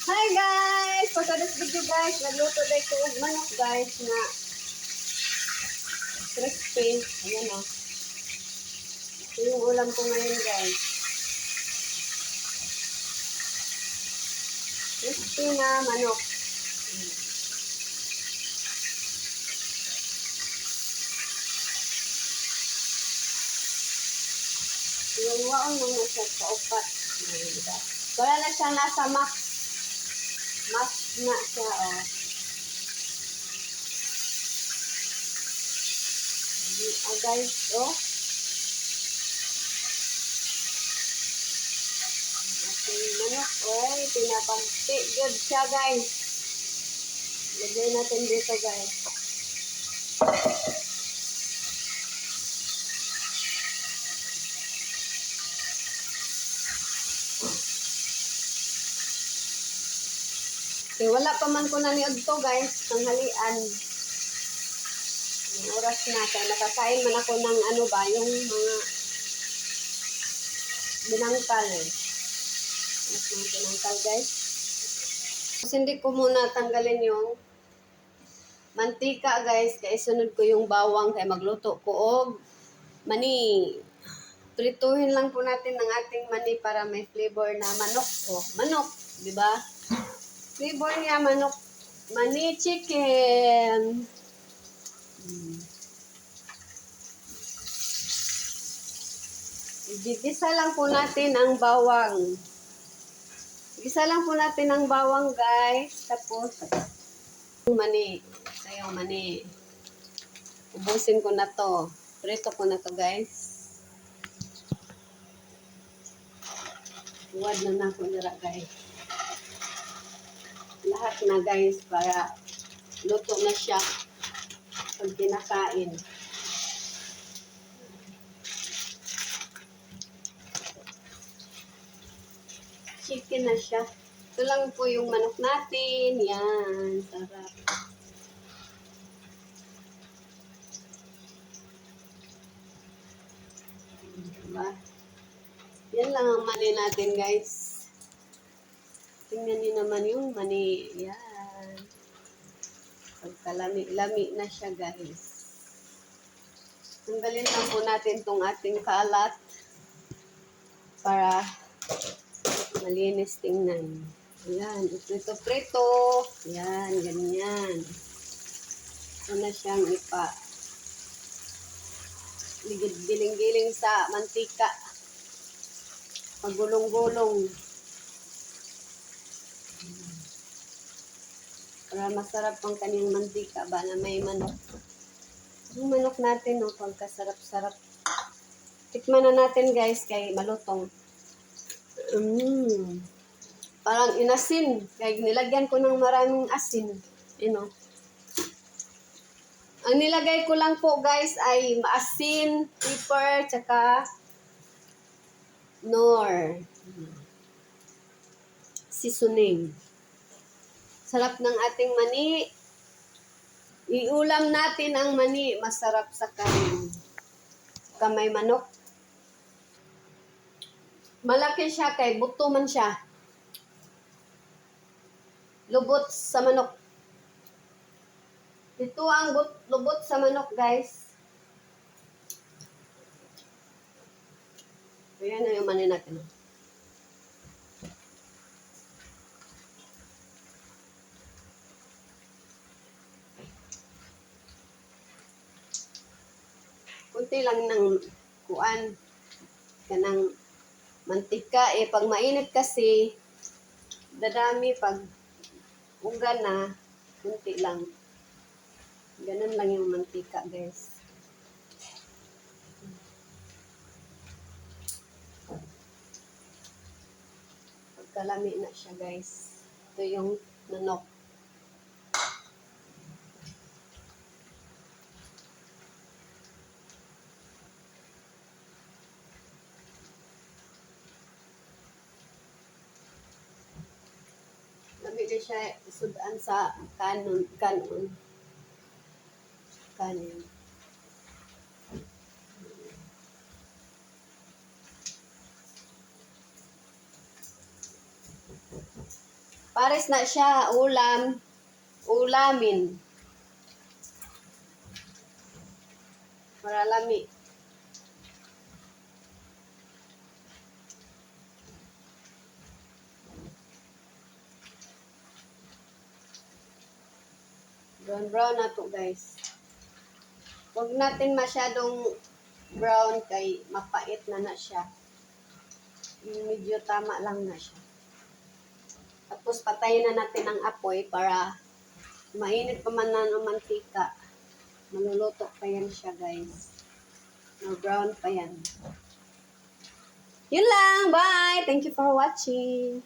Hi guys! For today's video guys, nagluto tayo ko og manok guys na crispy. Ayan o. Ito yung ulam ko ngayon guys. Crispy na manok. Yung waon nung nasa kaupat. Wala na siyang nasa max. Max na siya o. Guys o. Ating manok oy, pinabangti. Good siya guys. Lagay natin dito guys. Okay, wala pa man ko na niod to guys, tanghalian. Yung oras na, kaya nakakain man ako ng ano ba, yung mga binangkal. Mas mga binangkal guys. Tapos hindi ko muna tanggalin yung mantika guys, kaya isunod ko yung bawang, kaya magluto ko og mani. Prituhin lang po natin ng ating mani para may flavor na manok. O, manok, di ba? Flavor niya manok. Mani chicken. Igisa lang po natin ang bawang. Igisa lang po natin ang bawang guys. Tapos, yung mani. Sayang mani. Ubusin ko na to. Prito ko na to guys. Huwad na ako nila guys. Lahat na guys para luto na siya pag kinakain. Chicken na siya. Ito lang po yung manok natin. Yan. Sarap. Diba? Yan lang ang mani natin guys. Tingnan niyo naman yung mani. Yan. Pagkalami-lami na siya guys. Tanggalin lang po natin tong ating kalat para malinis tingnan. Ayan, prito-prito. Ayan, ganyan. Ito na siyang giling-giling sa mantika. Pagulong-gulong. Para masarap ang kanyang mantika ba na may manok. Yung manok natin, no, pagkasarap-sarap. Tikman na natin guys, kay malutong. Parang inasin. Kaya nilagyan ko ng maraming asin. You know. Ang nilagay ko lang po guys ay maasin, pepper, tsaka nor. Seasoning. Sarap ng ating mani. Iulam natin ang mani. Masarap sa kanin. Kamay manok. Malaki siya kay buto man siya. Lubot sa manok. Ito ang lubot sa manok guys. Ayan na yung mani natin. Kunti lang ng kuan. Kanang mantika. Pag mainit kasi, dadami pag ugan na, kunti lang. Ganun lang yung mantika guys. Pagkalami na siya guys. Ito yung manok. Labi na siya isudan sa kanin. Pares na siya, ulamin. Para lami. Brown na to guys. Huwag natin masyadong brown kay mapait na siya. Medyo tama lang na siya. Tapos patayin na natin ang apoy para mainit pa man na ng mantika. Maluluto pa yan siya guys. Brown pa yan. Yun lang. Bye! Thank you for watching.